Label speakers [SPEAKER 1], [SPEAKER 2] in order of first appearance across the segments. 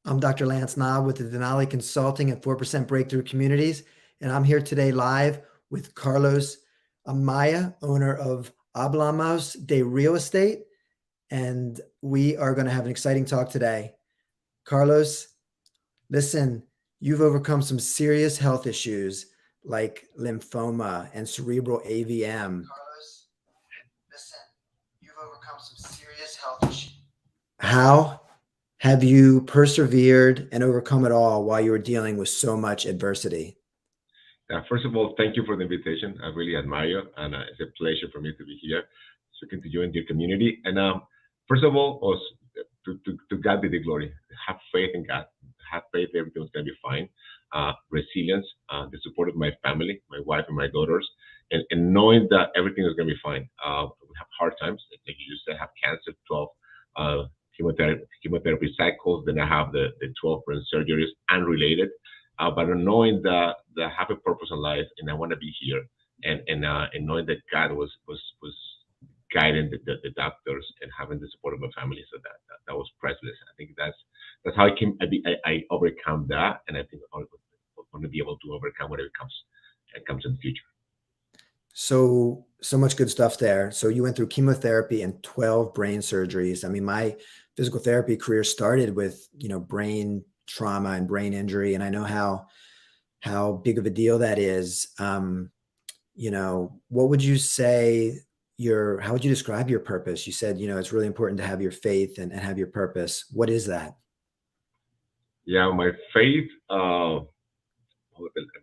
[SPEAKER 1] I'm Dr. Lance Knob with the Denali Consulting at 4% Breakthrough Communities, and I'm here today live with Carlos Amaya, owner of Hablamos de Real Estate, and we are going to have an exciting talk today. Carlos, listen, you've overcome some serious health issues like lymphoma and cerebral AVM. Carlos, listen, you've overcome some serious health issues. How have you persevered and overcome it all while you were dealing with so much adversity?
[SPEAKER 2] First of all, thank you for the invitation. I really admire you, and it's a pleasure for me to be here speaking to you and your community. And first of all, to God be the glory. Have faith in God. Have faith everything's going to be fine. Resilience, the support of my family, my wife and my daughters, and knowing that everything is going to be fine. We have hard times. Like you just said, have cancer, 12 chemotherapy cycles. Then I have the 12 brain surgeries unrelated, but knowing that I have a purpose in life and I want to be here, and knowing that God was guiding the doctors and having the support of my family, so that was priceless. I think that's how I overcome that, and I think I'm going to be able to overcome whatever comes in the future.
[SPEAKER 1] So much good stuff there. So you went through chemotherapy and 12 brain surgeries. I mean, my physical therapy career started with, brain trauma and brain injury, and I know how big of a deal that is. What would you say how would you describe your purpose? You said, it's really important to have your faith and have your purpose. What is that?
[SPEAKER 2] Yeah, my faith. I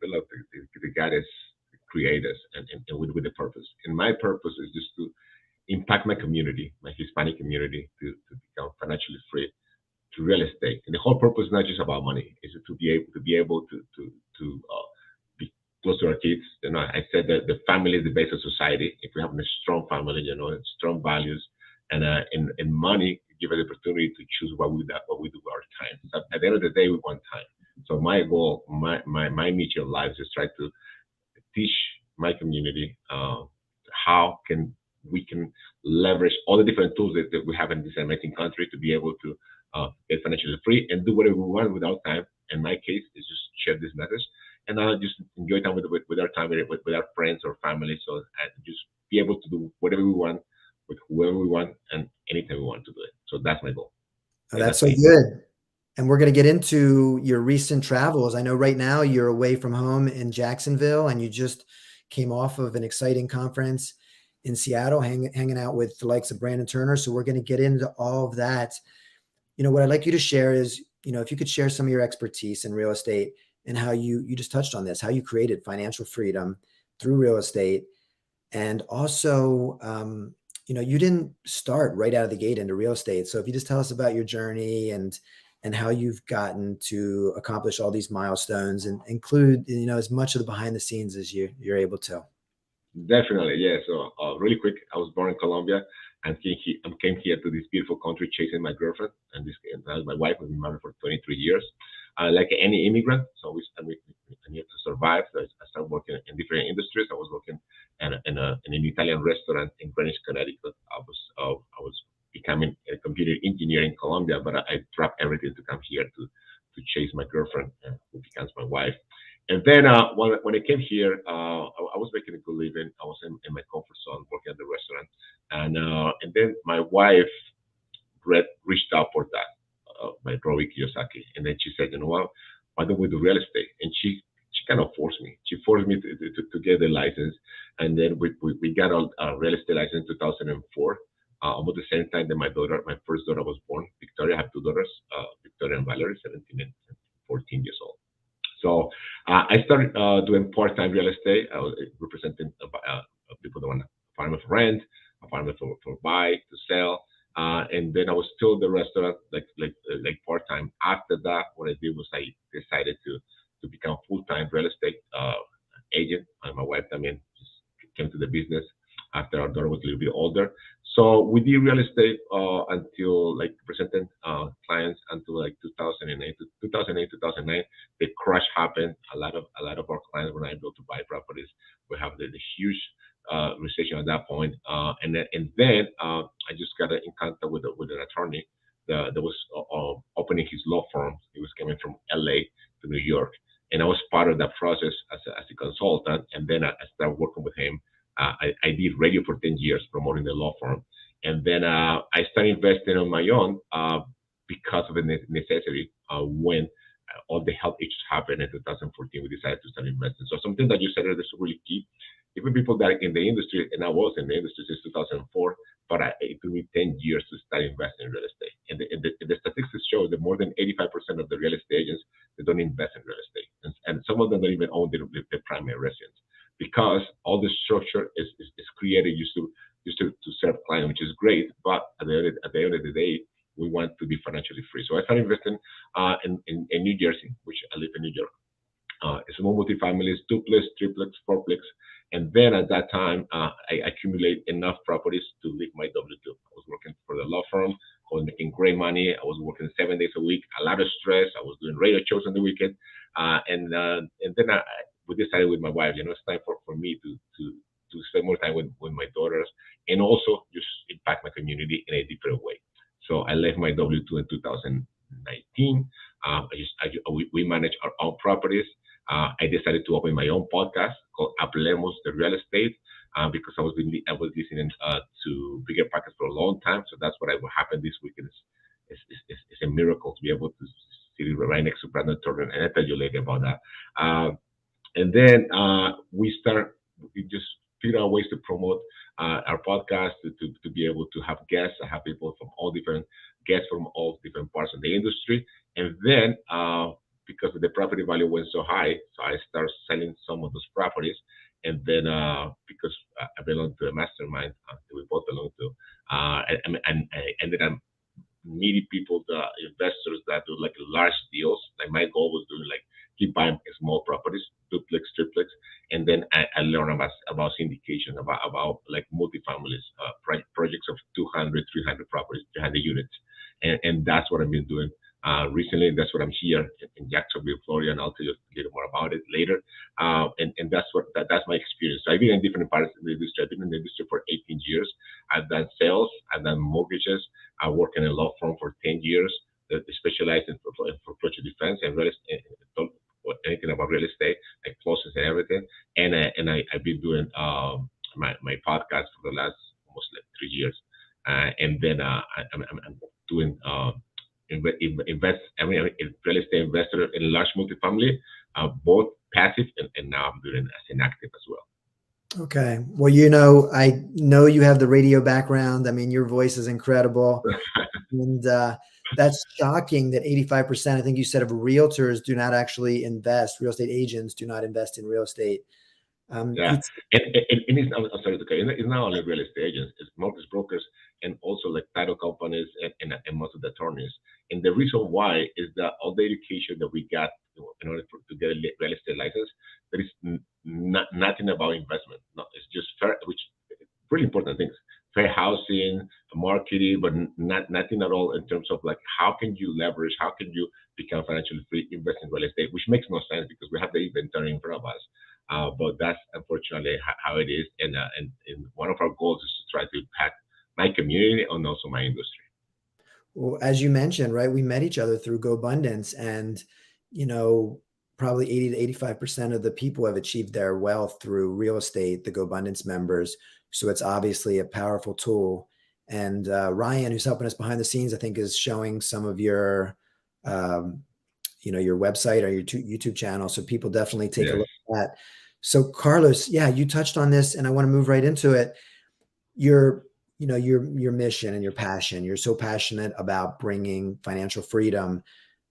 [SPEAKER 2] believe the God is create us and with the purpose. And my purpose is just to impact my community, my Hispanic community, to become financially free to real estate. And the whole purpose is not just about money; is to be able to be close to our kids. I said that the family is the base of society. If we have a strong family, strong values, and money give us the opportunity to choose what we do with our time. So at the end of the day, we want time. So my goal, my mission in life is try to teach my community how can we can leverage all the different tools that we have in this amazing country to be able to get financially free and do whatever we want without time. In my case, is just share this message and just enjoy time with our time with our friends or family. So and just be able to do whatever we want with whoever we want and anytime we want to do it. So that's my goal,
[SPEAKER 1] Oh,
[SPEAKER 2] and
[SPEAKER 1] that's
[SPEAKER 2] that's
[SPEAKER 1] so
[SPEAKER 2] me.
[SPEAKER 1] good. And we're going to get into your recent travels. I know right now you're away from home in Jacksonville and you just came off of an exciting conference in Seattle, hanging out with the likes of Brandon Turner. So we're going to get into all of that. What I'd like you to share is, if you could share some of your expertise in real estate and how you just touched on this, how you created financial freedom through real estate. And also, you didn't start right out of the gate into real estate. So if you just tell us about your journey and how you've gotten to accomplish all these milestones and include, as much of the behind the scenes as you're able to.
[SPEAKER 2] Definitely, yeah. So, really quick, I was born in Colombia and came here to this beautiful country chasing my girlfriend and my wife. We've been married for 23 years. Like any immigrant, so I need to survive. So I started working in different industries. I was working in an Italian restaurant in Greenwich, Connecticut. I was becoming a computer engineer in Colombia, but I dropped everything to come here to chase my girlfriend, who becomes my wife. And then when I came here, I was making a good living. I was in my comfort zone, working at the restaurant, and then my wife reached out for that, my Robbie Kiyosaki, and then she said, you know what, why don't we do real estate? And she kind of forced me. She forced me to get the license, and then we got a real estate license in 2004. Almost the same time that my first daughter was born, Victoria. I have two daughters, Victoria and Valerie, 17 and 14 years old. So I started doing part-time real estate. I was representing people that want apartment for rent, apartment for buy to sell, and then I was still in the restaurant like part-time. After that, what I did was I decided to become full-time real estate agent. And my wife, I mean, just came to the business after our daughter was a little bit older. So we did real estate until like presenting clients until like 2008, 2008, 2009. The crash happened. A lot of our clients were not able to buy properties. We have the huge recession at that point, and then I just got in contact with an attorney that was opening his law firm then I started working with him. I did radio for 10 years, promoting the law firm, and then I started investing on my own because of the necessity when all the health issues happened in 2014. We decided to start investing. So something that you said is really key. Even people that are in the industry, and I was in the industry since 2004, but it took me 10 years to start investing in real estate. And the statistics show that more than 85% of the real estate agents, they don't invest in real estate. And some of them don't even own their primary residence because all the structure is created used to serve clients, which is great. But at the end of the day, we want to be financially free. So I started investing in New Jersey, which I live in New York. Small multifamilies, duplex, triplex, fourplex. And then at that time, I accumulate enough properties to leave my W-2. I was working for the law firm. I was making great money. I was working 7 days a week, a lot of stress. I was doing radio shows on the weekend. And then we decided with my wife, it's time for me to spend more time with my daughters and also just impact my community in a different way. So I left my W-2 in 2019. We manage our own properties. I decided to open my own podcast called Hablemos de Real Estate because I was listening to bigger podcasts for a long time. So that's what happened this weekend. It's a miracle to be able to sit right next to Brandon Turner, and I'll tell you later about that. And then we just figure out ways to promote our podcast to be able to have guests. I have people from all different guests from all different parts of the industry. And then because the property value went so high, so I started selling some of those properties. And then because I belong to a mastermind that we both belong to, I ended up meeting people, the investors that do like large deals. Like my goal was doing like keep buying small properties, duplex, triplex, and then I learned about syndication, about like multifamilies, projects of 200, 300 properties, 300 units, and that's what I've been doing. Recently, that's what I'm here in Jacksonville, Florida, and I'll tell you a little more about it later. And that's my experience. So I've been in different parts of the industry. I've been in the industry for 18 years. I've done sales, I've done mortgages. I worked in a law firm for 10 years that specialized in foreclosure defense and real estate, anything about real estate, like closings and everything. I've been doing my podcast for the last almost like 3 years. And then I'm doing invest. I mean, a real estate investor in large multifamily, both passive and now I'm doing as an active as well.
[SPEAKER 1] Okay. Well, I know you have the radio background. I mean, your voice is incredible. And that's shocking that 85%, I think you said, of realtors do not actually invest. Real estate agents do not invest in real estate.
[SPEAKER 2] Yeah, and it's not, I'm sorry to cut you, it's not only real estate agents, it's mortgage brokers and also like title companies and most of the attorneys. And the reason why is that all the education that we got in order to get a real estate license, there is nothing about investment. No, it's just fair, which really important things. Fair housing, marketing, but nothing at all in terms of like how can you leverage, how can you become financially free, invest in real estate, which makes no sense because we have the inventory in front of us. But that's unfortunately how it is, and one of our goals is to try to impact my community and also my industry.
[SPEAKER 1] Well, as you mentioned, right, we met each other through GoBundance, and you know, probably 80 to 85% of the people have achieved their wealth through real estate, the GoBundance members. So it's obviously a powerful tool. And Ryan, who's helping us behind the scenes, I think is showing some of your, your website or your YouTube channel. So people definitely take a
[SPEAKER 2] Yes.
[SPEAKER 1] look at that. So Carlos, yeah, you touched on this, and I want to move right into it. Your your mission and your passion. You're so passionate about bringing financial freedom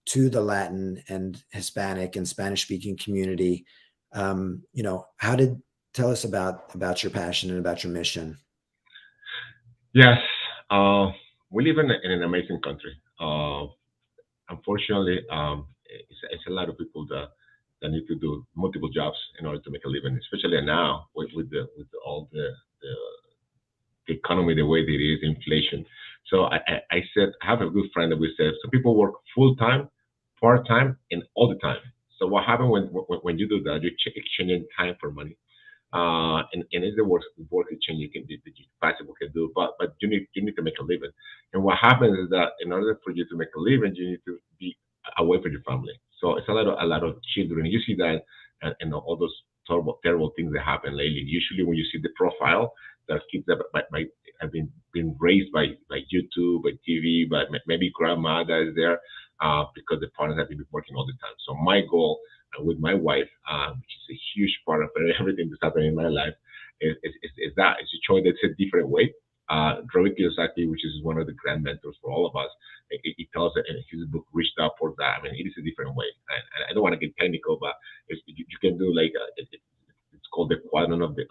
[SPEAKER 1] to the Latin and Hispanic and Spanish speaking community. How did tell us about your passion and about your mission?
[SPEAKER 2] Yes. Uh, we live in an amazing country. Unfortunately, it's a lot of people that need to do multiple jobs in order to make a living, especially now with all the economy the way that it is, inflation. So I said, I have a good friend that we said, some people work full time, part time, and all the time. So what happens when you do that? You're exchanging time for money. And it's the work exchange that you possibly can do, but you need to make a living. And what happens is that in order for you to make a living, you need to be away from your family. So it's a lot of children. You see that in all those terrible things that happen lately. Usually, when you see the profile, that kids that have been raised by YouTube, by TV, by maybe grandma that is there, because the parents have been working all the time. So my goal with my wife, which is a huge part of everything that's happening in my life, is that is to show that it's a different way. Robert Kiyosaki, which is one of the grand mentors for all of us, it tells it in his book "Rich Dad Poor Dad." I mean, it is a different way, and I don't want to get technical, but you can do like it's called the quadrant of the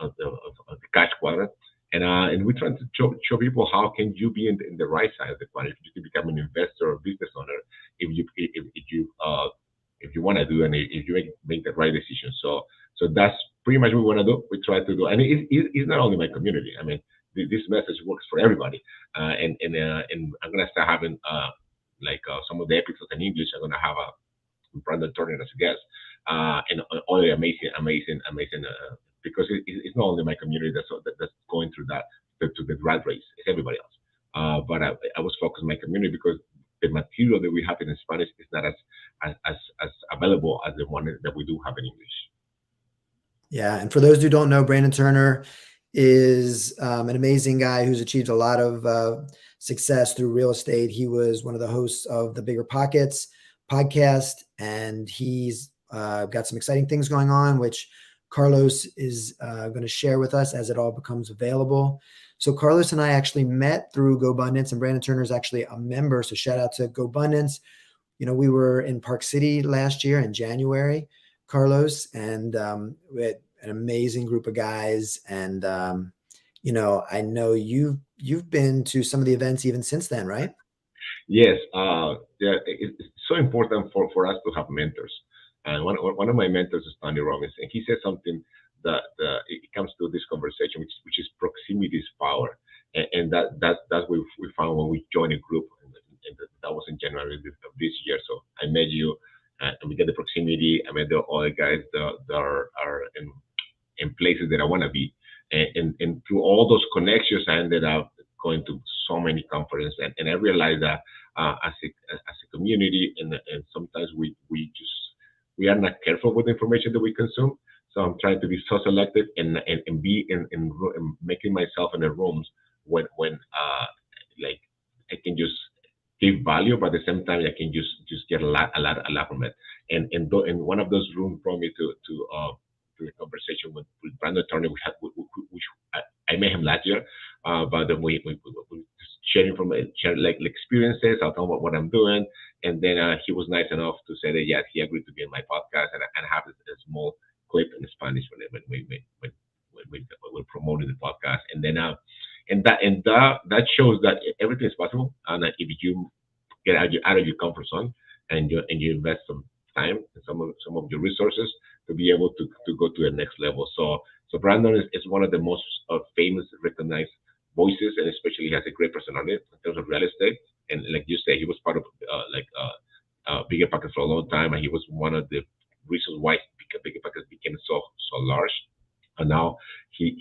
[SPEAKER 2] cash quadrant, and we're trying to show people how can you be in the right side of the quadrant if you can become an investor or business owner if you want to do and if you make the right decision. So that's pretty much what we want to do. We try to do, and it's not only my community. I mean, this message works for everybody. And I'm gonna start having some of the episodes in English. I'm gonna have a Brandon Turner as a guest, and all the amazing. Because it's not only my community that's going through that to the rat race. It's everybody else. But I was focused on my community because the material that we have in Spanish is not as available as the one that we do have in English.
[SPEAKER 1] Yeah, and for those who don't know, Brandon Turner is an amazing guy who's achieved a lot of success through real estate. He was one of the hosts of the Bigger Pockets podcast, and he's got some exciting things going on, which Carlos is going to share with us as it all becomes available. So Carlos and I actually met through GoBundance, and Brandon Turner is actually a member. So shout out to GoBundance. You know, we were in Park City last year in January, Carlos, and we had an amazing group of guys. And you know, I know you've been to some of the events even since then, right?
[SPEAKER 2] Yes, yeah, it's so important for us to have mentors. And one of my mentors is Tony Robbins, and he said something that it comes to this conversation, which is proximity is power, and that's what we found when we joined a group, and that was in January of this year. So I met you, and we get the proximity. I met the other guys that are in places that I want to be. And through all those connections, I ended up going to so many conferences, and I realized that as a community, and sometimes we are not careful with the information that we consume. So I'm trying to be so selective and be in making myself in the rooms when like I can just give value, but at the same time I can just get a lot from it. And one of those rooms brought me to a conversation with Brandon Turner, which I met him last year, but then we sharing from share like experiences. I'll talk about what I'm doing, and then he was nice enough to say that yes, he agreed to be in my podcast and have a small clip in Spanish when we're promoting the podcast, and then that shows that everything is possible, and if you get out of your comfort zone and you invest some time and some of your resources to be able to go to the next level. So Brandon is one of the most famous, recognized voices, and especially he has a great personality in terms of real estate. And like you say, he was part of Bigger Pockets for a long time, and he was one of the reasons why Bigger Pockets became so large. And now he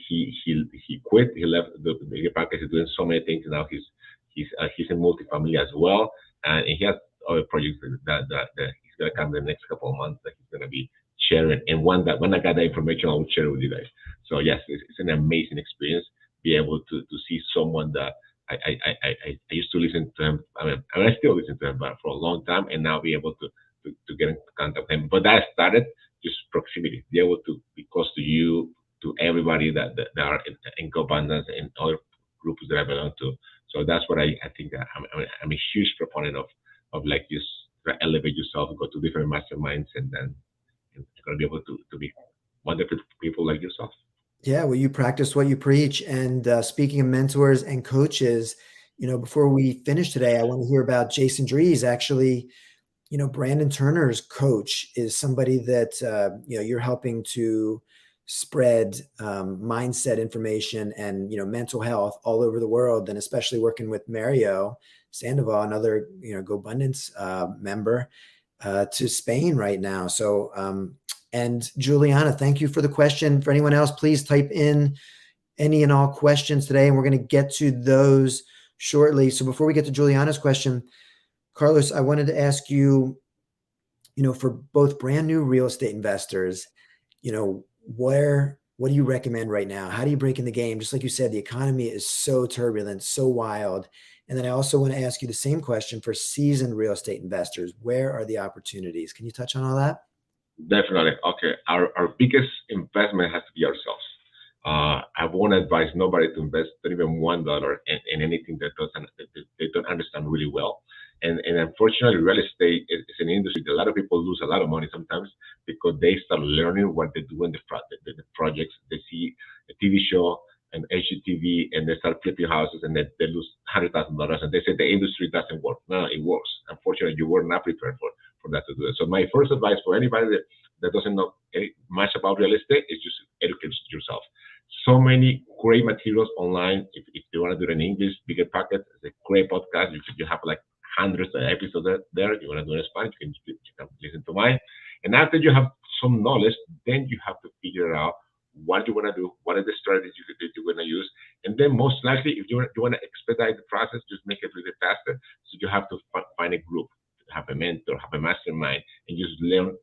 [SPEAKER 2] quit. He left the Bigger Pockets. He's doing so many things now. He's in multifamily as well, and he has other projects that he's gonna come in the next couple of months that he's gonna be sharing. And when I got that information, I will share it with you guys. So yes, it's an amazing experience. Be able to see someone that I used to listen to him. I still listen to him, but for a long time, and now be able to get in contact with him. But that started just proximity, be able to be close to you, to everybody that are in abundance and other groups that I belong to. So that's what I think that I'm a huge proponent of like just elevate yourself, go to different masterminds, and then you're gonna be able to be wonderful people like yourself.
[SPEAKER 1] Yeah, well, you practice what you preach. And speaking of mentors and coaches, you know, before we finish today, I want to hear about Jason Drees. Actually, you know, Brandon Turner's coach is somebody that you know, you're helping to spread mindset information and, you know, mental health all over the world, and especially working with Mario Sandoval, another, you know, GoBundance member, to Spain right now. So and Juliana, thank you for the question. For anyone else, please type in any and all questions today, and we're going to get to those shortly. So before we get to Juliana's question, Carlos, I wanted to ask you, you know, for both brand new real estate investors, you know, what do you recommend right now? How do you break in the game? Just like you said, the economy is so turbulent, so wild. And then I also want to ask you the same question for seasoned real estate investors. Where are the opportunities? Can you touch on all that?
[SPEAKER 2] Definitely. Okay. Our biggest investment has to be ourselves. I won't advise nobody to invest not even $1 in anything that they don't understand really well. And unfortunately, real estate is an industry that a lot of people lose a lot of money sometimes because they start learning what they do in the projects. They see a TV show, an HGTV, and they start flipping houses, and they lose $100,000, and they say the industry doesn't work. No, it works. Unfortunately, you were not prepared for that to do it. So my first advice for anybody that doesn't know much about real estate is just educate yourself. So many great materials online. If you want to do it in English, Bigger Pocket is a great podcast. You have like hundreds of episodes there. You want to do it in Spanish, you can listen to mine. And after you have some knowledge, then you have to figure out what you want to do, what are the strategies that you're going to use. And then most likely, if you want to expedite the process, just make it really faster. So you have to find a group, have a mentor, have a mastermind, and just learn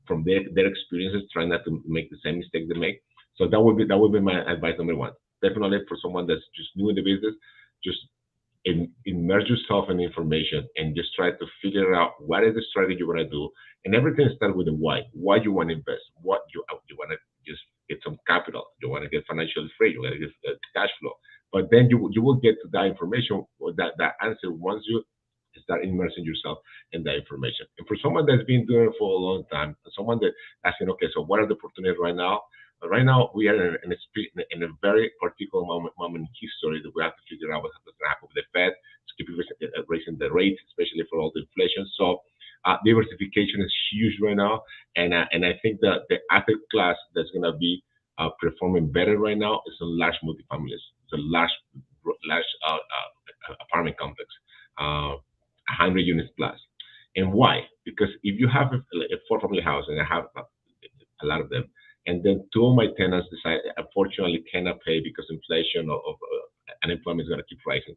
[SPEAKER 2] from their experiences, try not to make the same mistakes they make. So that would be my advice number one. Definitely for someone that's just new in the business, just immerse yourself in information and just try to figure out what is the strategy you want to do. And everything starts with the why. Why you want to invest? What you want to just get some capital. You want to get financially free. You want to get cash flow. But then you will get to that information or that answer once you start immersing yourself in that information. And for someone that's been doing it for a long time, someone that asking, okay, so what are the opportunities right now? Right now, we are in a very particular moment in history that we have to figure out what's going to happen with the Fed to keep raising the rates, especially for all the inflation. So diversification is huge right now, and I think that the asset class that's going to be performing better right now is a large multifamilies, it's a large apartment complex, 100 units plus. And why? Because if you have a four-family house, and I have a lot of them, and then two of my tenants decide, unfortunately, cannot pay because inflation of unemployment is going to keep rising.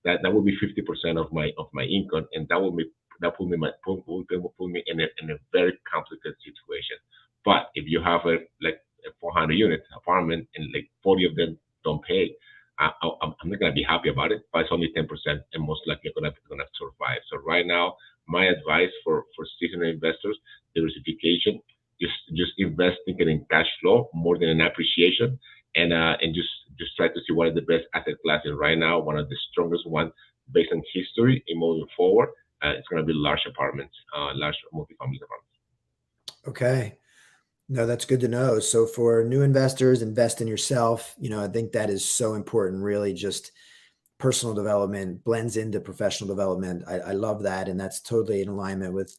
[SPEAKER 2] That will be 50% of my income, and that put me in a very complicated situation. But if you have a 400 unit apartment and like 40 of them don't pay, I'm not gonna be happy about it. But it's only 10%, and most likely gonna survive. So right now, my advice for seasoned investors: diversification. Just investing in cash flow more than an appreciation, and just try to see what is the best asset classes right now. One of the strongest one based on history and moving forward. It's going to be large apartments, large multifamily apartments.
[SPEAKER 1] Okay. No, that's good to know. So for new investors, invest in yourself. I think that is so important, really just personal development blends into professional development. I love that. And that's totally in alignment with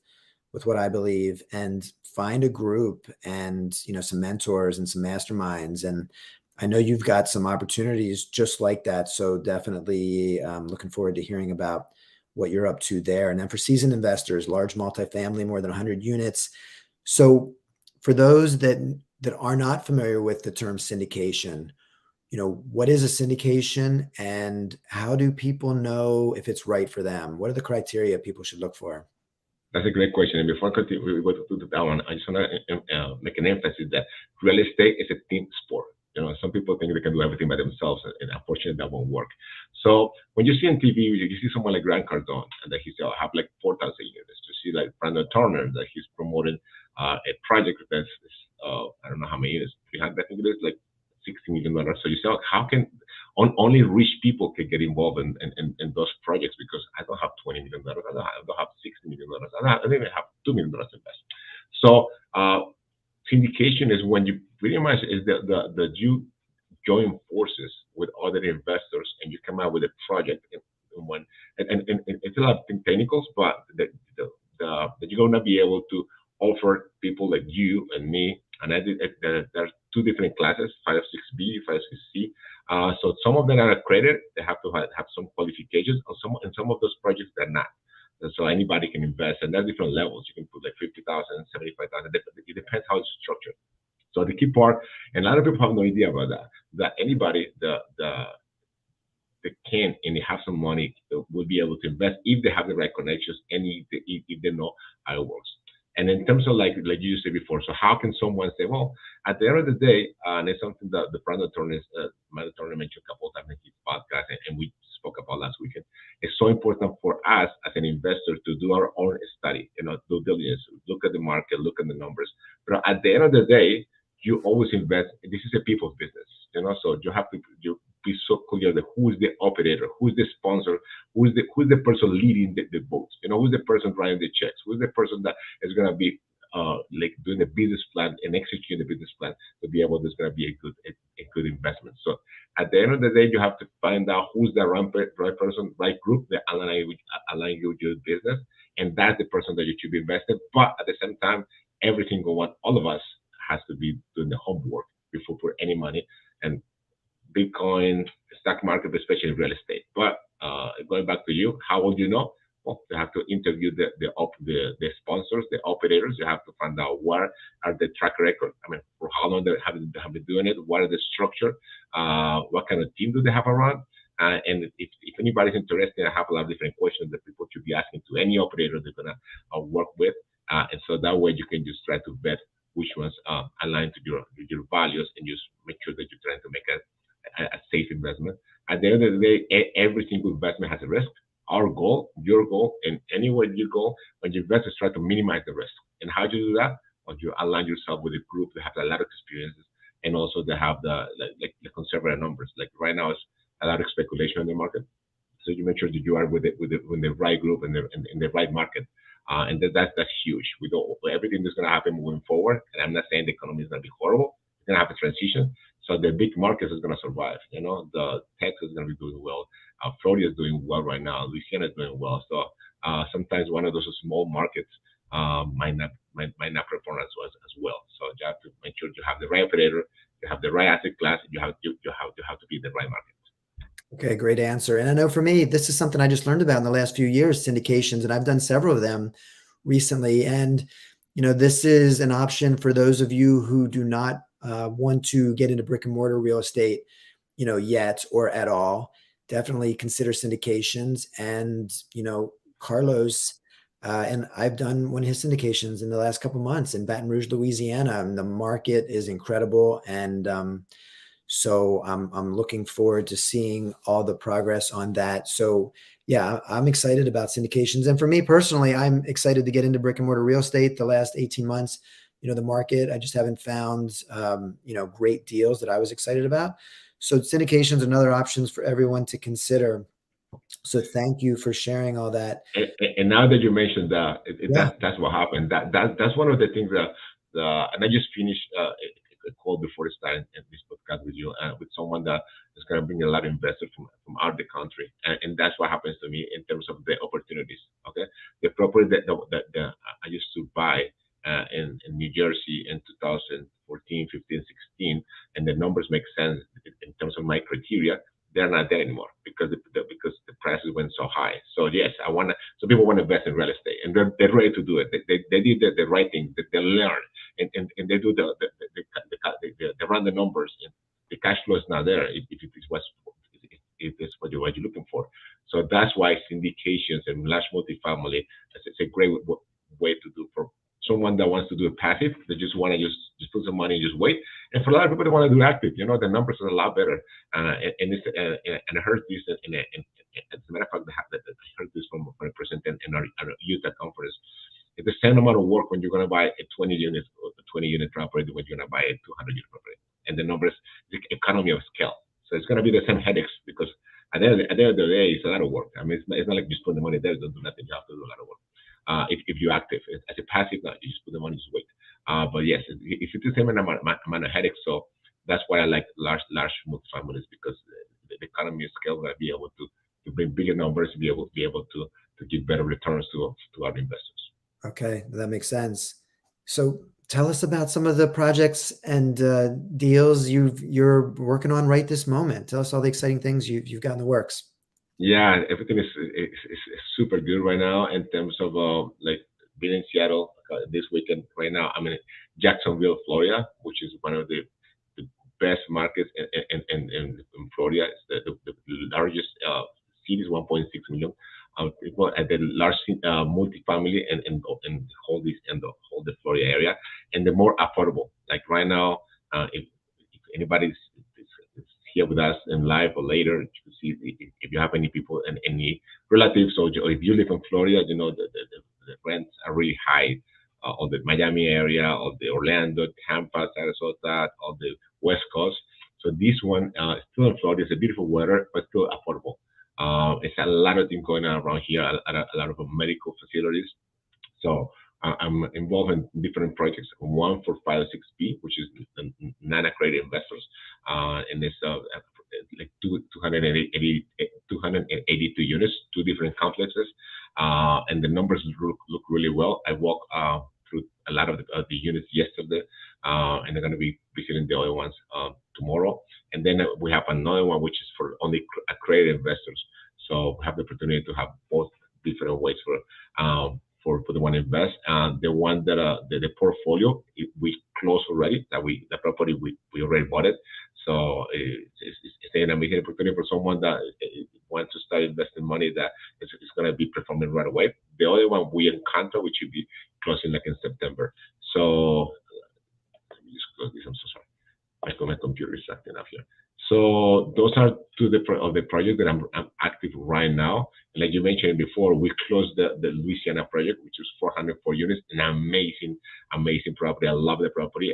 [SPEAKER 1] what I believe. And find a group and, some mentors and some masterminds. And I know you've got some opportunities just like that. So definitely looking forward to hearing about what you're up to there. And then for seasoned investors, large multifamily, more than 100 units. So for those that are not familiar with the term syndication, what is a syndication and how do people know if it's right for them? What are the criteria people should look for?
[SPEAKER 2] That's a great question. And before we go to that one, I just want to make an emphasis that real estate is a team sport. Some people think they can do everything by themselves, and unfortunately, that won't work. So when you see on TV, you see someone like Grant Cardone, and that he's have like 4,000 units. You see like Brandon Turner, that he's promoting a project that's I don't know how many units, 300, I think it is, like $60 million. So you say, oh, how can only rich people can get involved in those projects because I don't have $20 million. I don't have $60 million. I don't even have $2 million invest. So syndication is when you pretty much is the you join forces with other investors and you come out with a project in one and it's a lot of technicals, but that you're gonna be able to offer people like you and me. And there's two different classes, 506B, 506C. So some of them are accredited; they have to have some qualifications. And some of those projects they're not. And so anybody can invest, and there's different levels. You can put like 50,000, 75,000. It depends how it's structured. So the key part, and a lot of people have no idea about that. That anybody that can and they have some money will be able to invest if they have the right connections and if they know how it works. And in terms of like you said before, so how can someone say, well, at the end of the day, and it's something that the brand attorney, my attorney mentioned a couple of times in his podcast, and we spoke about last weekend. It's so important for us as an investor to do our own study, due diligence, look at the market, look at the numbers. But at the end of the day, you always invest. This is a people's business, so you have to be so clear that who is the operator, who is the sponsor, who's the person leading the boats, who's the person writing the checks, who's the person that is going to be like doing the business plan and executing the business plan to be able. There's going to be a good investment. So at the end of the day, you have to find out who's the right person, right group that align you with your business, and that's the person that you should be investing. But at the same time, every single one, all of us, has to be doing the homework before put any money. And Bitcoin, stock market, especially real estate. But going back to you, how would you know? Well, you have to interview the sponsors, the operators. You have to find out what are the track record. I mean, for how long they have been doing it. What are the structure? What kind of team do they have around? And if anybody's interested, I have a lot of different questions that people should be asking to any operator they're gonna work with. And so that way you can just try to vet which ones align to your values, and just make sure that you're trying to make a safe investment. At the end of the day, every single investment has a risk. Our goal, your goal, and anywhere you go, when you invest, is try to minimize the risk. And how do you do that? Well, you align yourself with a group that have a lot of experiences, and also they have like the conservative numbers. Like right now, it's a lot of speculation in the market. So you make sure that you are with the right group and in the right market. And that's huge. We don't everything that's going to happen moving forward. And I'm not saying the economy is going to be horrible. It's going to have a transition. So the big markets is going to survive. The Texas is going to be doing well. Florida is doing well right now. Louisiana is doing well. So sometimes one of those small markets might not perform as well. So you have to make sure you have the right operator, you have the right asset class, you have to be in the right market.
[SPEAKER 1] Okay, great answer. And I know for me, this is something I just learned about in the last few years, syndications, and I've done several of them recently. And, this is an option for those of you who do not want to get into brick and mortar real estate, yet or at all. Definitely consider syndications. And, Carlos, and I've done one of his syndications in the last couple months in Baton Rouge, Louisiana. And the market is incredible. And, so I'm looking forward to seeing all the progress on that. So yeah, I'm excited about syndications. And for me personally, I'm excited to get into brick and mortar real estate. The last 18 months, the market, I just haven't found, great deals that I was excited about. So syndications and other options for everyone to consider. So thank you for sharing all that.
[SPEAKER 2] And now that you mentioned that,
[SPEAKER 1] Yeah.
[SPEAKER 2] that's what happened. That's one of the things and I just finished a call before starting this podcast with you, with someone that is going to bring a lot of investors from out of the country, and that's what happens to me in terms of the opportunities. Okay, the property that I used to buy in New Jersey in 2014, 15, 16, and the numbers make sense in terms of my criteria. They're not there anymore because the prices went so high. So yes, I want to. So people want to invest in real estate, and they're ready to do it. They did the right thing. They learn, and they do they run the numbers. And the cash flow is not there if it is if it's what you're looking for. So that's why syndications and large multifamily is a great way to do for someone that wants to do a passive. They just want to just put some money and just wait. And for a lot of people, they want to do active. The numbers are a lot better. And I heard this as a matter of fact, I heard this from a person in our Utah conference. It's the same amount of work when you're going to buy a 20 unit property when you're going to buy a 200 unit property. And the numbers, the economy of scale. So it's going to be the same headaches because at the end of the day, it's a lot of work. I mean, it's not like just put the money there, don't do nothing. You have to do a lot of work. If you're active as a passive, no, you just put the money, just wait. But yes, if it's the same amount of headaches, so that's why I like large multifamilies because the economy of scale will be able to bring bigger numbers, be able to give better returns to our investors.
[SPEAKER 1] Okay, that makes sense. So tell us about some of the projects and deals you're working on right this moment. Tell us all the exciting things you've got in the works.
[SPEAKER 2] Yeah, everything is super good right now in terms of like being in Seattle this weekend. Right now, I'm in Jacksonville, Florida, which is one of the best markets in Florida. It's the largest city is 1.6 million. people at the large multifamily and hold this and the whole the Florida area, and the more affordable. Like right now, if anybody's is here with us in live or later, you can see if you have any people and any relatives, or if you live in Florida, you know the rents are really high. On the Miami area, or the Orlando, Tampa, Sarasota, or the West Coast. So this one, still in Florida, it's a beautiful weather, but still affordable. It's a lot of things going on around here, a lot of medical facilities. So I'm involved in different projects. One for 506B, which is the non-accredited investors, and it's like 282 units, two different complexes, and the numbers look really well. I walked through a lot of the units yesterday, and they're going to be visiting the other ones tomorrow. And then we have another one which is for only accredited investors. So we have the opportunity to have both different ways for the one to invest. The one that the portfolio we closed already. The property we already bought it. So it's an amazing opportunity for someone that wants to start investing money that is going to be performing right away. The other one we in contract, which should be closing like in September. So let me just close this. I'm so sorry. My computer is acting up here. So those are two of the projects that I'm active right now. And like you mentioned before, we closed the Louisiana project, which is 404 units, an amazing property. I love the property.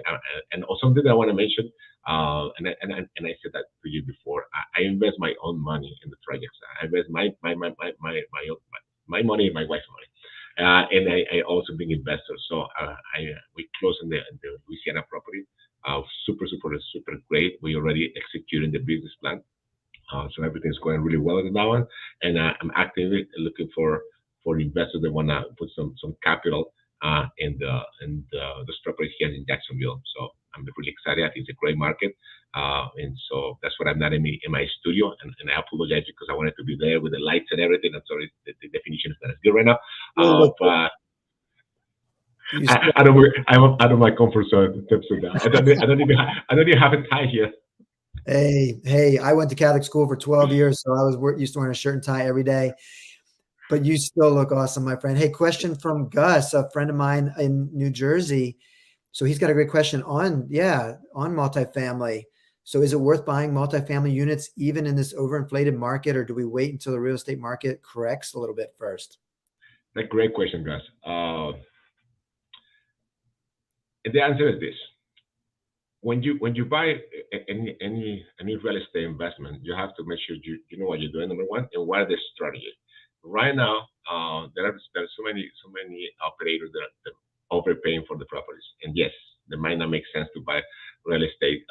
[SPEAKER 2] And also something that I want to mention, and I said that to you before, I invest my own money in the projects. I invest my money and my wife's money. And I also being investor. So we closed in the Louisiana property. Super great. We already executing the business plan, so everything's going really well in that one. And I'm actively looking for investors that want to put some capital in the properties here in Jacksonville. So I'm really excited. I think it's a great market, and so that's what I'm not in my studio. And I apologize because I wanted to be there with the lights and everything. I'm sorry, the definition is not as good right now,
[SPEAKER 1] Well, look,
[SPEAKER 2] but
[SPEAKER 1] you still,
[SPEAKER 2] I'm out of my comfort zone in terms of that. I don't even have a tie here.
[SPEAKER 1] hey, I went to Catholic school for 12 years, so I was used to wearing a shirt and tie every day. But you still look awesome, my friend. Hey, question from Gus, a friend of mine in New Jersey. So he's got a great question on multifamily. So is it worth buying multifamily units even in this overinflated market, or do we wait until the real estate market corrects a little bit first?
[SPEAKER 2] A great question, guys. And the answer is this: when you buy any real estate investment, you have to make sure you know what you're doing. Number one, and what are the strategy. Right now, there are so many operators that are overpaying for the properties, and yes, it might not make sense to buy real estate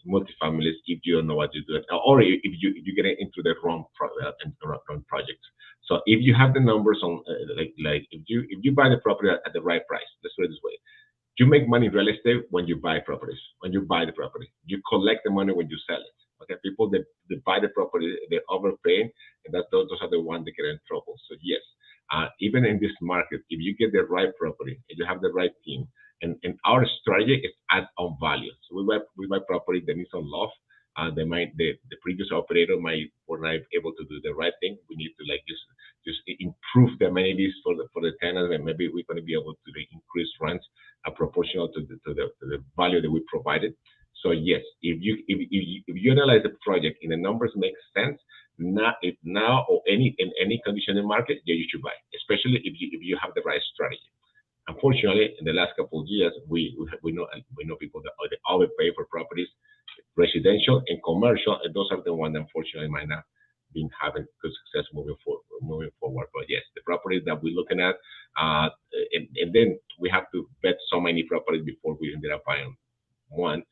[SPEAKER 2] multifamilies if you don't know what you're doing, or if you get into the wrong project. So if you have the numbers on like if you buy the property at the right price, let's put it this way: you make money in real estate when you buy properties. When you buy the property, you collect the money when you sell it. Okay, people that buy the property, they're overpaying, and those are the ones that get in trouble. So yes, even in this market, if you get the right property and you have the right team, and our strategy is add on value. So we buy property that needs some love. The previous operator might were not able to do the right thing. We need to like just improve the amenities for the tenants, and maybe we're going to be able to increase rents proportional to the value that we provided. So yes, if you analyze the project and the numbers make sense, now or in any condition in the market, yeah, you should buy, especially if you have the right strategy. Unfortunately, in the last couple of years, we know people that they overpay for properties, residential and commercial, and those are the ones that unfortunately might not be having good success moving forward. Moving forward, but yes, the properties that we're looking at, and then we have to vet so many properties before we ended up buying one.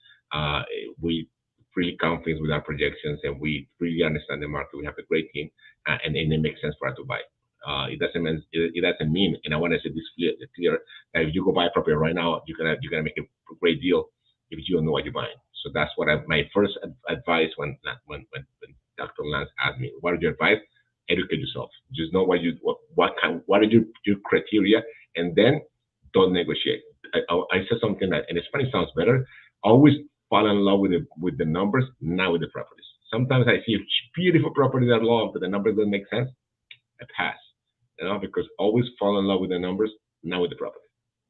[SPEAKER 2] We really confident with our projections, and we really understand the market. We have a great team, and it makes sense for us to buy. It doesn't mean, and I want to say this clear, that if you go buy a property right now, you're gonna make a great deal if you don't know what you're buying. So that's what my first advice when Dr. Lance asked me, "What is your advice?" Educate yourself. Just know what are your criteria, and then don't negotiate. I said something that, and it's funny, sounds better. Always fall in love with the numbers, not with the properties. Sometimes I see a beautiful property that I love, but the numbers don't make sense. a pass, because always fall in love with the numbers, not with the property.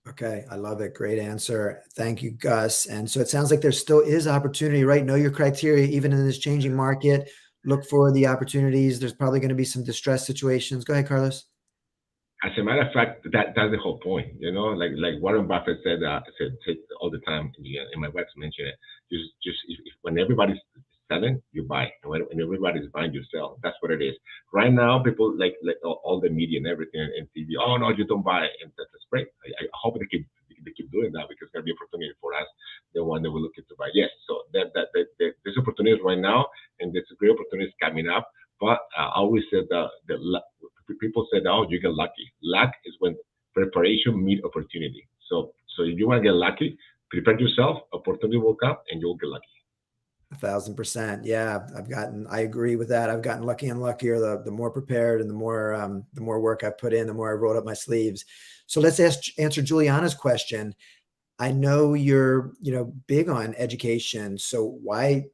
[SPEAKER 1] Okay, I love it. Great answer. Thank you, Gus. And so it sounds like there still is opportunity, right? Know your criteria, even in this changing market. Look for the opportunities. There's probably going to be some distress situations. Go ahead, Carlos.
[SPEAKER 2] As a matter of fact, that's the whole point. Like Warren Buffett said all the time, and my wife's mentioned it. Just if when everybody's selling, you buy, and when everybody's buying, you sell. That's what it is. Right now, people like all the media and everything and TV. Oh no, you don't buy, and that's great. I hope they keep doing that because there'll be opportunity for us, the one that we're looking to buy. Yes, so that there's opportunities right now, and there's great opportunities coming up. But I always said people said, "Oh, you get lucky." Luck is when preparation meet opportunity. So if you want to get lucky, prepare yourself. Opportunity will come, and you'll get lucky.
[SPEAKER 1] 1,000%. Yeah, I agree with that. I've gotten lucky and luckier the more prepared and the more work I've put in, the more I rolled up my sleeves. So let's answer Juliana's question. I know you're, big on education. So why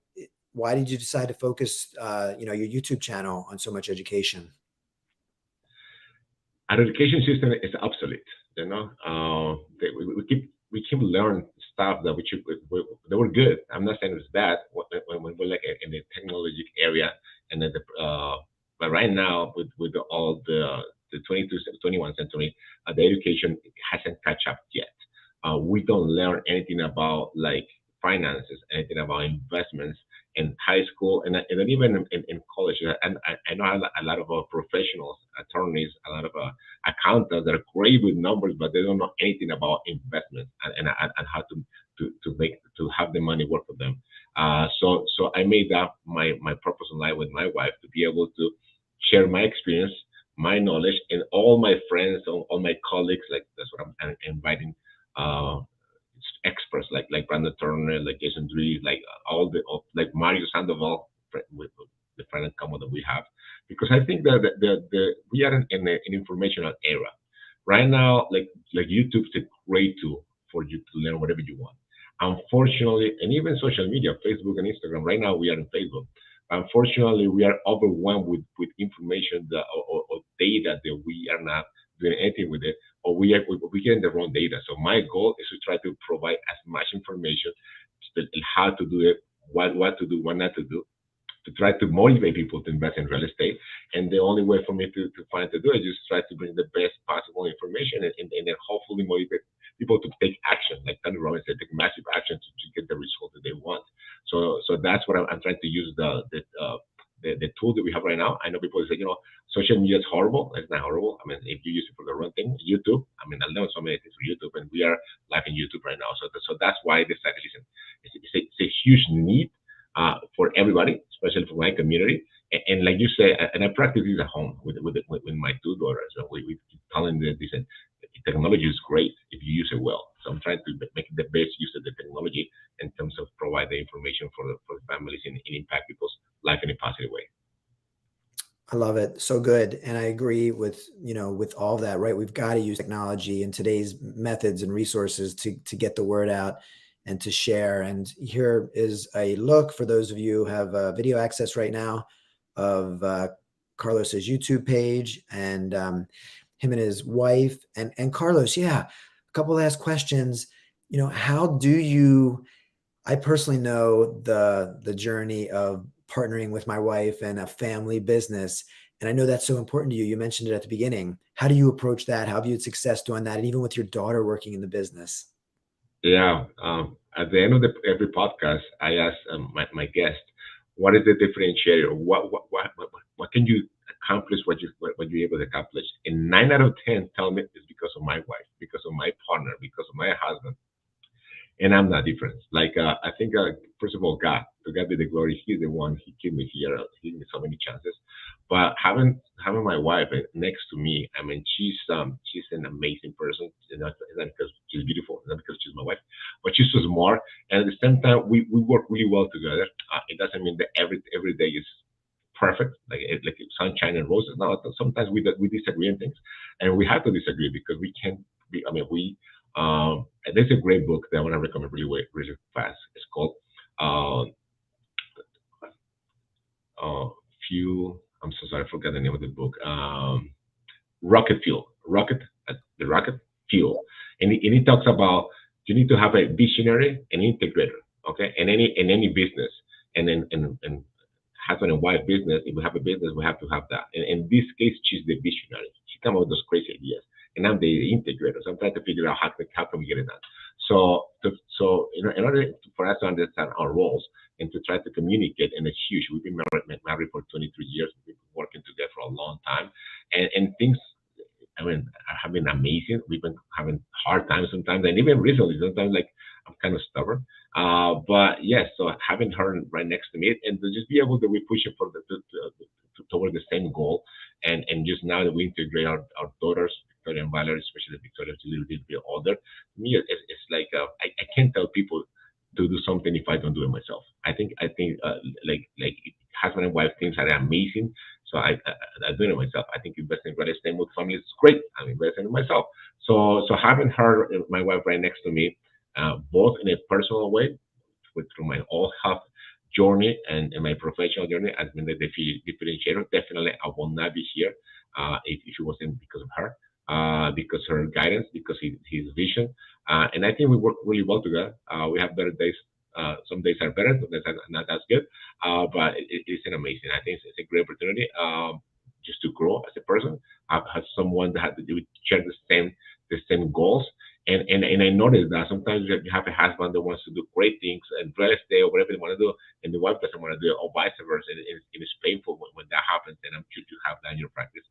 [SPEAKER 1] did you decide to focus, your YouTube channel on so much education?
[SPEAKER 2] Our education system is obsolete. We keep learning stuff that they were good. I'm not saying it's bad when we're like in the technology area, and then but right now with all the 22 21st century, the education hasn't catch up yet. We don't learn anything about like finances, anything about investments in high school, and then even in college. And I know a lot of professionals, attorneys, a lot of accountants that are great with numbers, but they don't know anything about investments and how to have the money work for them. So I made that my purpose in life with my wife to be able to share my experience, my knowledge, and all my friends, all my colleagues. Like that's what I'm inviting. Uh, Experts like Brandon Turner, like Jason Dree, like like Mario Sandoval, with the friend in common that we have, because I think that we are in an informational era right now. Like YouTube's a great tool for you to learn whatever you want. Unfortunately, and even social media, Facebook and Instagram. Right now, we are in Facebook. Unfortunately, we are overwhelmed with information or data that we are not doing anything with it, or we getting the wrong data. So my goal is to try to provide as much information, how to do it, what to do, what not to try to motivate people to invest in real estate. And the only way for me to find to do it is just try to bring the best possible information, and then hopefully motivate people to take action. Like Tony Robbins said, take massive action to get the result that they want. So that's what I'm trying to use the tool that we have right now. I know people say, social media is horrible. It's not horrible. I mean, if you use it for the wrong thing, YouTube. I mean, I learned so many things from YouTube, and we are live in YouTube right now. So that's why I decided, listen, it's a huge need for everybody, especially for my community. And like you say, and I practice this at home with my two daughters. So we keep telling them, listen, technology is great if you use it well. So I'm trying to make the best use of the technology in terms of provide the information for the families and impact people's life in a positive way.
[SPEAKER 1] I love it. So good. And I agree with all that, right? We've got to use technology and today's methods and resources to get the word out and to share. And here is a look for those of you who have video access right now of Carlos's YouTube page and him and his wife and Carlos. Yeah. A couple last questions. How do you I personally know the journey of partnering with my wife and a family business, and I know that's so important to you. You mentioned it at the beginning. How do you approach that? How have you had success doing that? And even with your daughter working in the business?
[SPEAKER 2] Yeah. At the end of every podcast, I ask my guest, what is the differentiator? What can you accomplish? What you're able to accomplish? And 9 out of 10 tell me it's because of my wife, because of my partner, because of my husband, and I'm not different. Like I think, first of all, God, to God be the glory. He's the one. He gave me here. He gave me so many chances. But having my wife next to me, I mean, she's an amazing person. It's not because she's beautiful, it's not because she's my wife, but she's so smart. And at the same time, we work really well together. It doesn't mean that every day is perfect, like sunshine and roses. Now, sometimes we disagree on things, and we have to disagree because we can't be. I mean, there's a great book that I want to recommend really fast. It's called uh, uh, Fuel. I'm so sorry, I forgot the name of the book. Rocket Fuel, the Rocket Fuel, and it talks about you need to have a visionary and integrator, okay, in any business, and husband and wife business. If we have a business, we have to have that. And in this case, she's the visionary. She come up with those crazy ideas, and I'm the integrator. So I'm trying to figure out how can we get it done. In order for us to understand our roles and to try to communicate, and it's huge. We've been married for 23 years. We've been working together for a long time, and things, I mean, have been amazing. We've been having hard times sometimes, and even recently, sometimes like I'm kind of stubborn. But yes, so having her right next to me and to just be able to be pushing for toward the same goal, and just now that we integrate our daughters, Victoria and Valerie, especially Victoria, is a little bit older. To me, it's like I can't tell people to do something if I don't do it myself. I think like husband and wife things are amazing. So I do it myself. I think investing in real estate with families is great. I'm investing in myself. So having her, my wife, right next to me, both in a personal way, through my whole health journey and my professional journey, has been the differentiator. Definitely, I will not be here if it wasn't because of her, because her guidance, because his vision, and I think we work really well together. We have better days. Some days are better, some days are not as good, but it's an amazing. I think it's a great opportunity just to grow as a person. Have someone that share the same goals, and I noticed that sometimes you have a husband that wants to do great things and real estate or whatever they want to do, and the wife doesn't want to do it, or vice versa. It's painful when that happens, and I'm sure you have that in your practice.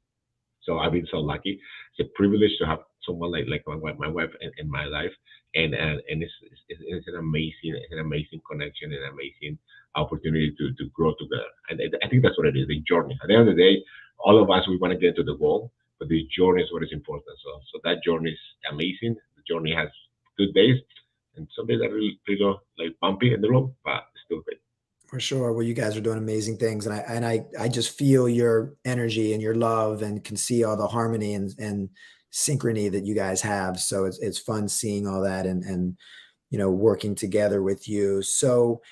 [SPEAKER 2] So I've been so lucky. It's a privilege to have someone like my wife in my life, and it's an amazing connection, an amazing opportunity to grow together. And I think that's what it is, the journey. At the end of the day, all of us we want to get to the goal, but the journey is what is important. So that journey is amazing. The journey has good days, and some days are really pretty like bumpy in the road, but it's still great.
[SPEAKER 1] For sure. Well, you guys are doing amazing things, and I just feel your energy and your love, and can see all the harmony and synchrony that you guys have. So it's fun seeing all that, and working together with you. So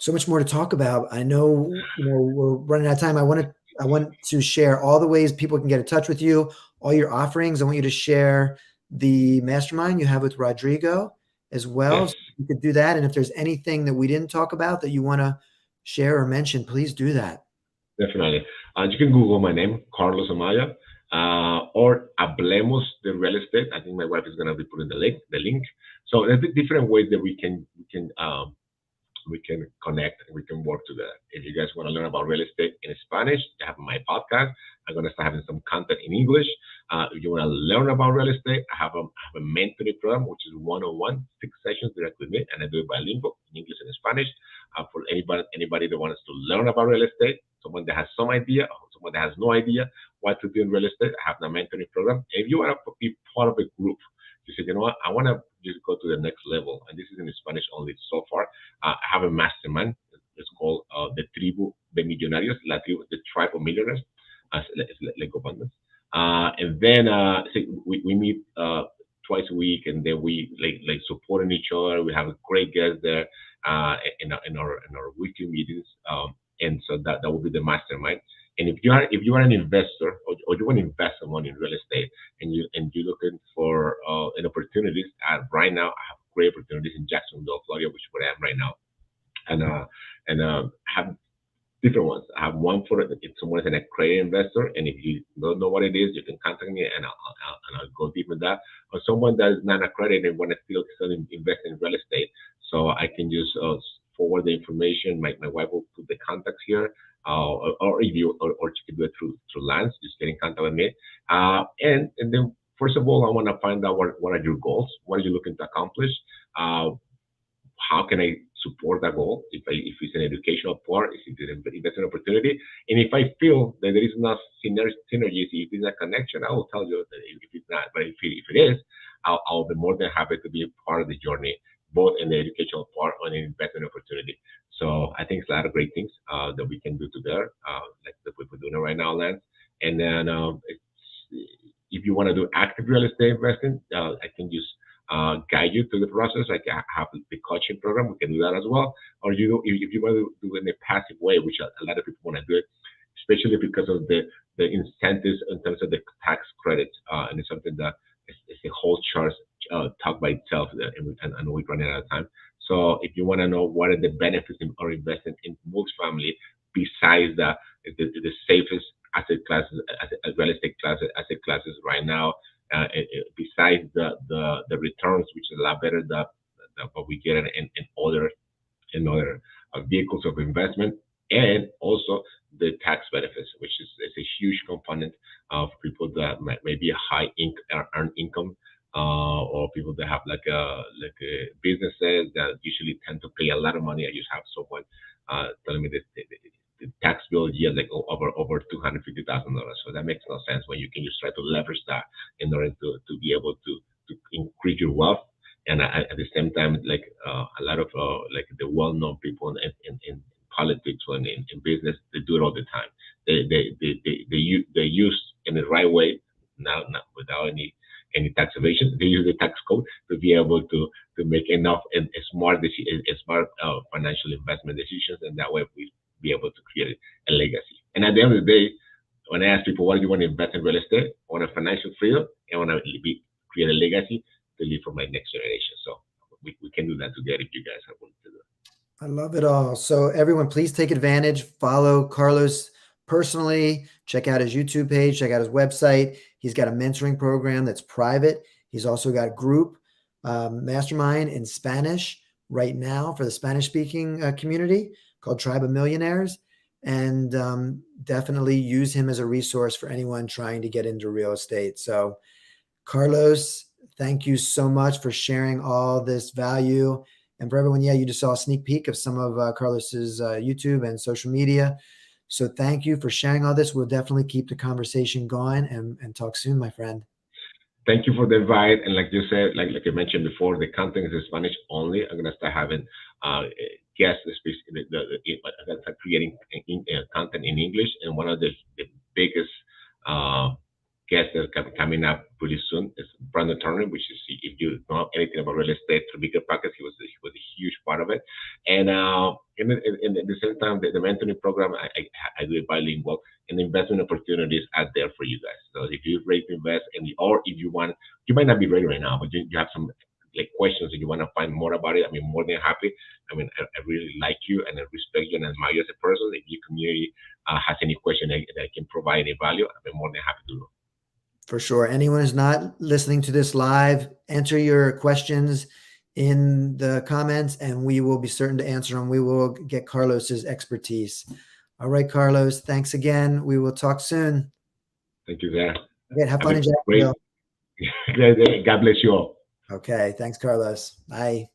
[SPEAKER 1] much more to talk about. I know we're running out of time. I want to share all the ways people can get in touch with you, all your offerings. I want you to share the mastermind you have with Rodrigo as well.
[SPEAKER 2] Yes.
[SPEAKER 1] So you could do that. And if there's anything that we didn't talk about that you want to share or mention, please do that.
[SPEAKER 2] Definitely. You can Google my name, Carlos Amaya, or Hablemos de Real Estate. I think my wife is gonna be putting the link. So there's different ways that we can connect and we can work together. If you guys want to learn about real estate in Spanish, I have my podcast. I'm going to start having some content in English. If you want to learn about real estate, I have a mentoring program, which is one-on-one, 6 sessions direct with me, and I do it bilingual in English and Spanish. For anybody that wants to learn about real estate, someone that has some idea, or someone that has no idea what to do in real estate, I have the mentoring program. If you want to be part of a group, you say, you know what, I want to just go to the next level, and this is in Spanish only so far. I have a mastermind. It's called the Tribu de Millonarios, the Tribe of Millionaires, like abundance. And then so we meet twice a week, and then we like supporting each other. We have a great guest there in our weekly meetings, and so that will be the mastermind. And if you are an investor, or you want to invest some money in real estate, and you're looking for an opportunities, right now I have great opportunities in Jacksonville, Florida, which is where I am right now, and have different ones. I have one for if someone is an accredited investor, and if you don't know what it is, you can contact me, and I'll go deep in that. Or someone that is not accredited and want to still invest in real estate, so I can just forward the information. My wife will put the contacts here, or if you or you can do it through Lance. Just get in contact with me, and then first of all, I want to find out what are your goals, what are you looking to accomplish. Uh, how can I support that goal? If it's an educational part, if it's an investment opportunity, and if I feel that there is enough synergies, if there's a connection, I will tell you that if it's not. But if it is, I'll be more than happy to be a part of the journey, both in the educational part and in investment opportunity. So I think it's a lot of great things that we can do together, like that we're doing right now, Lance. And then if you want to do active real estate investing, I can just guide you through the process. Like I have the coaching program, we can do that as well. Or if you want to do it in a passive way, which a lot of people want to do it, especially because of the incentives in terms of the tax credits. And it's something that is a whole chart talk by itself, and we're running out of time. So if you want to know what are the benefits of investing in multifamily, besides the safest asset classes, real estate asset classes right now, besides the returns, which is a lot better than what we get in other vehicles of investment, and also the tax benefits, which is a huge component of people that may be a earn income, or people that have like businesses that usually tend to pay a lot of money. I just have someone telling me that the tax bill yield like over $250,000. So that makes no sense when you can just try to leverage that in order to be able to increase your wealth, and at the same time, like a lot of like the well-known people in politics or in business, they do it all the time. They use in the right way, not without any tax evasion. They use the tax code to be able to make enough and smart financial investment decisions, and that way we be able to create a legacy. And at the end of the day, when I ask people, what do you want to invest in real estate? I want a financial freedom. I want to create a legacy to leave for my next generation. So we can do that together if you guys are willing to do it.
[SPEAKER 1] I love it all. So everyone, please take advantage. Follow Carlos personally. Check out his YouTube page. Check out his website. He's got a mentoring program that's private. He's also got a group mastermind in Spanish right now for the Spanish-speaking community called Tribe of Millionaires. And definitely use him as a resource for anyone trying to get into real estate. So Carlos, thank you so much for sharing all this value. And for everyone, yeah, you just saw a sneak peek of some of Carlos's YouTube and social media. So thank you for sharing all this. We'll definitely keep the conversation going and talk soon, my friend.
[SPEAKER 2] Thank you for the invite. And like you said, like I mentioned before, the content is Spanish only. I'm gonna start having guests, start creating content in English. And one of the biggest guests that's coming up pretty soon is Brandon Turner, which is, if you know anything about real estate, through bigger pockets, he was a huge part of it. And at the same time, the mentoring program, I do it bilingual, and investment opportunities are there for you guys. So if you're ready to invest, or if you want, you might not be ready right now, but you have some like questions and you want to find more about it, I mean, more than happy. I mean, I really like you and I respect you and admire you as a person. If your community has any question that I can provide any value, I'd be more than happy to.
[SPEAKER 1] For sure. Anyone who's not listening to this live, enter your questions in the comments and we will be certain to answer them. We will get Carlos's expertise. All right, Carlos, thanks again. We will talk soon.
[SPEAKER 2] Thank you, there.
[SPEAKER 1] Okay, have fun in Jacksonville.
[SPEAKER 2] God bless you all.
[SPEAKER 1] Okay, thanks, Carlos. Bye.